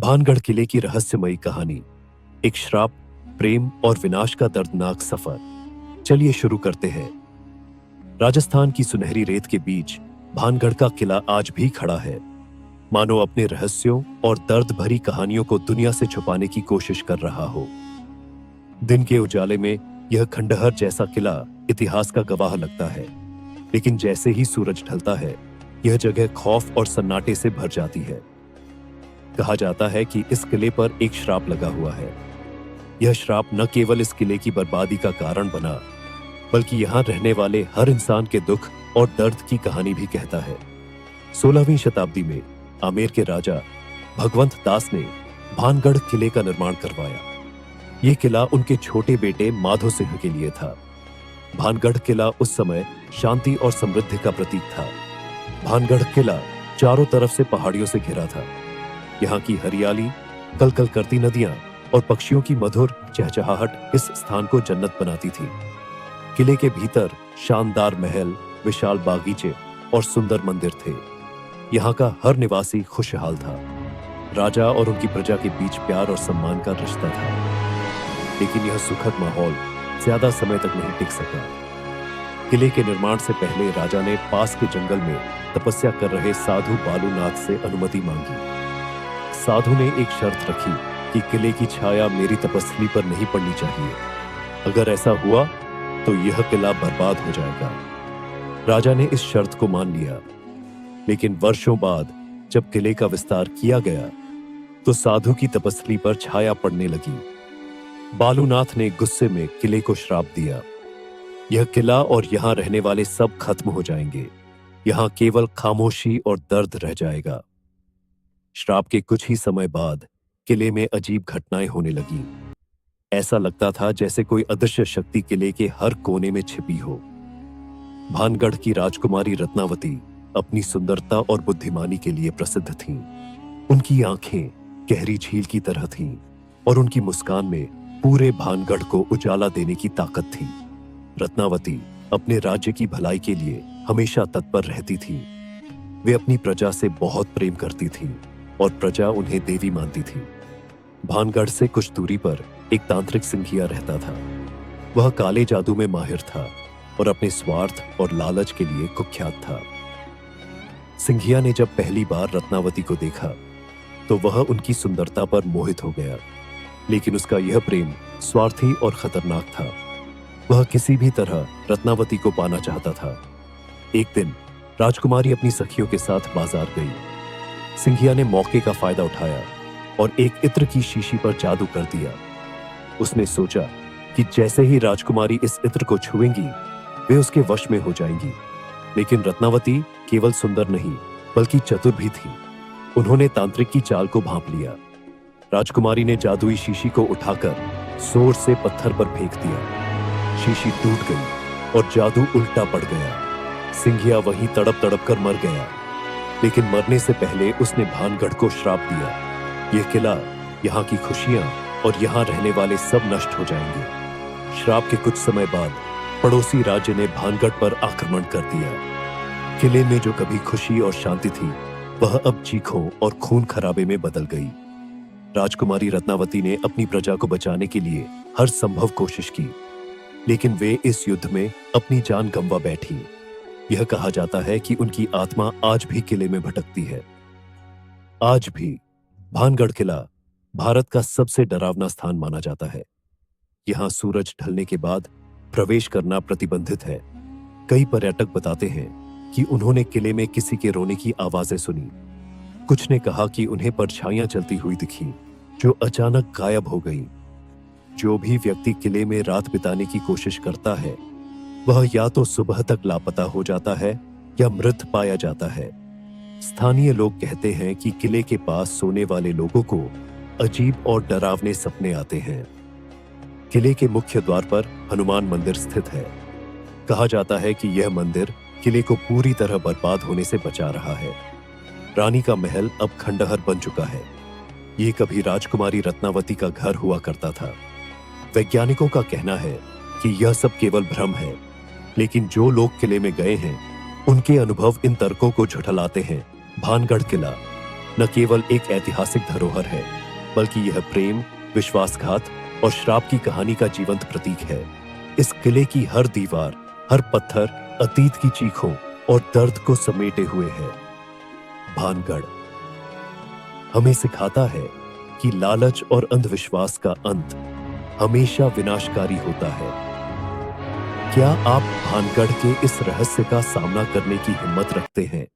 भानगढ़ किले की रहस्यमयी कहानी, एक श्राप, प्रेम और विनाश का दर्दनाक सफर। चलिए शुरू करते हैं। राजस्थान की सुनहरी रेत के बीच भानगढ़ का किला आज भी खड़ा है, मानो अपने रहस्यों और दर्द भरी कहानियों को दुनिया से छुपाने की कोशिश कर रहा हो। दिन के उजाले में यह खंडहर जैसा किला इतिहास का गवाह लगता है, लेकिन जैसे ही सूरज ढलता है, यह जगह खौफ और सन्नाटे से भर जाती है। कहा जाता है कि इस किले पर एक श्राप लगा हुआ है। यह श्राप न केवल इस किले की बर्बादी का कारण बना, बल्कि यहां रहने वाले हर इंसान के दुख और दर्द की कहानी भी कहता है। 16वीं शताब्दी में आमेर के राजा भगवंत दास ने भानगढ़ किले का निर्माण करवाया। यह किला उनके छोटे बेटे माधो सिंह के लिए था। भानगढ़ किला उस समय शांति और समृद्धि का प्रतीक था। भानगढ़ किला चारों तरफ से पहाड़ियों से घिरा था। यहाँ की हरियाली, कलकल करती नदियां और पक्षियों की मधुर चहचहाहट इस स्थान को जन्नत बनाती थी। किले के भीतर शानदार महल, विशाल बागीचे और सुंदर मंदिर थे। यहाँ का हर निवासी खुशहाल था। राजा और उनकी प्रजा के बीच प्यार और सम्मान का रिश्ता था। लेकिन यह सुखद माहौल ज्यादा समय तक नहीं टिक सका। किले के निर्माण से पहले राजा ने पास के जंगल में तपस्या कर रहे साधु बालूनाथ से अनुमति मांगी। साधु ने एक शर्त रखी कि किले की छाया मेरी तपस्वी पर नहीं पड़नी चाहिए। अगर ऐसा हुआ तो यह किला बर्बाद हो जाएगा। राजा ने इस शर्त को मान लिया। लेकिन वर्षों बाद जब किले का विस्तार किया गया, तो साधु की तपस्वी पर छाया पड़ने लगी। बालूनाथ ने गुस्से में किले को श्राप दिया। यह किला और यहां रहने वाले सब खत्म हो जाएंगे। यहां केवल खामोशी और दर्द रह जाएगा। श्राप के कुछ ही समय बाद किले में अजीब घटनाएं होने लगी। ऐसा लगता था जैसे कोई अदृश्य शक्ति किले के हर कोने में छिपी हो। भानगढ़ की राजकुमारी रत्नावती अपनी सुंदरता और बुद्धिमानी के लिए प्रसिद्ध थीं। उनकी आंखें गहरी झील की तरह थीं और उनकी मुस्कान में पूरे भानगढ़ को उजाला देने की ताकत थी। रत्नावती अपने राज्य की भलाई के लिए हमेशा तत्पर रहती थी। वे अपनी प्रजा से बहुत प्रेम करती थी और प्रजा उन्हें देवी मानती थी। भानगढ़ से कुछ दूरी पर एक तांत्रिक सिंघिया रहता था। वह काले जादू में माहिर था और अपने स्वार्थ और लालच के लिए कुख्यात था। सिंघिया ने जब पहली बार रत्नावती को देखा, तो वह उनकी सुंदरता पर मोहित हो गया। लेकिन उसका यह प्रेम स्वार्थी और खतरनाक था। वह किसी भी तरह रत्नावती को पाना चाहता था। एक दिन राजकुमारी अपनी सखियों के साथ बाजार गई। सिंघिया ने मौके का फायदा उठाया और एक इत्र की शीशी पर जादू कर दिया। उसने सोचा कि जैसे ही राजकुमारी इस इत्र को छुएंगी, वे उसके वश में हो जाएंगी। लेकिन रत्नावती केवल सुंदर नहीं, बल्कि चतुर भी थी। उन्होंने तांत्रिक की चाल को भांप लिया। राजकुमारी ने जादुई शीशी को उठाकर जोर से पत्थर पर फेंक दिया। शीशी टूट गई और जादू उल्टा पड़ गया। सिंघिया वहीं तड़प तड़प कर मर गया। लेकिन मरने से पहले उसने भानगढ़ को श्राप दिया। यह किला, यहाँ की खुशियां और यहाँ रहने वाले सब नष्ट हो जाएंगे। श्राप के कुछ समय बाद पड़ोसी राज्य ने भानगढ़ पर आक्रमण कर दिया। किले में जो कभी खुशी और शांति थी, वह अब चीखों और खून खराबे में बदल गई। राजकुमारी रत्नावती ने अपनी प्रजा को बचाने के लिए हर संभव कोशिश की, लेकिन वे इस युद्ध में अपनी जान गंवा बैठी। यह कहा जाता है कि उनकी आत्मा आज भी किले में भटकती है। आज भी भानगढ़ किला भारत का सबसे डरावना स्थान माना जाता है। यहां सूरज ढलने के बाद प्रवेश करना प्रतिबंधित है। कई पर्यटक बताते हैं कि उन्होंने किले में किसी के रोने की आवाजें सुनी। कुछ ने कहा कि उन्हें परछाइयां चलती हुई दिखी, जो अचानक गायब हो गई। जो भी व्यक्ति किले में रात बिताने की कोशिश करता है, वह या तो सुबह तक लापता हो जाता है या मृत पाया जाता है। स्थानीय लोग कहते हैं कि किले के पास सोने वाले लोगों को अजीब और डरावने सपने आते हैं। किले के मुख्य द्वार पर हनुमान मंदिर स्थित है। कहा जाता है कि यह मंदिर किले को पूरी तरह बर्बाद होने से बचा रहा है। रानी का महल अब खंडहर बन चुका है। यह कभी राजकुमारी रत्नावती का घर हुआ करता था। वैज्ञानिकों का कहना है कि यह सब केवल भ्रम है, लेकिन जो लोग किले में गए हैं, उनके अनुभव इन तर्कों को झुठलाते हैं। भानगढ़ किला न केवल एक ऐतिहासिक धरोहर है, बल्कि यह प्रेम, विश्वासघात और श्राप की कहानी का जीवंत प्रतीक है। इस किले की हर दीवार, हर पत्थर अतीत की चीखों और दर्द को समेटे हुए है। भानगढ़ हमें सिखाता है कि लालच और अंधविश्वास का अंत हमेशा विनाशकारी होता है। क्या आप भानगढ़ के इस रहस्य का सामना करने की हिम्मत रखते हैं?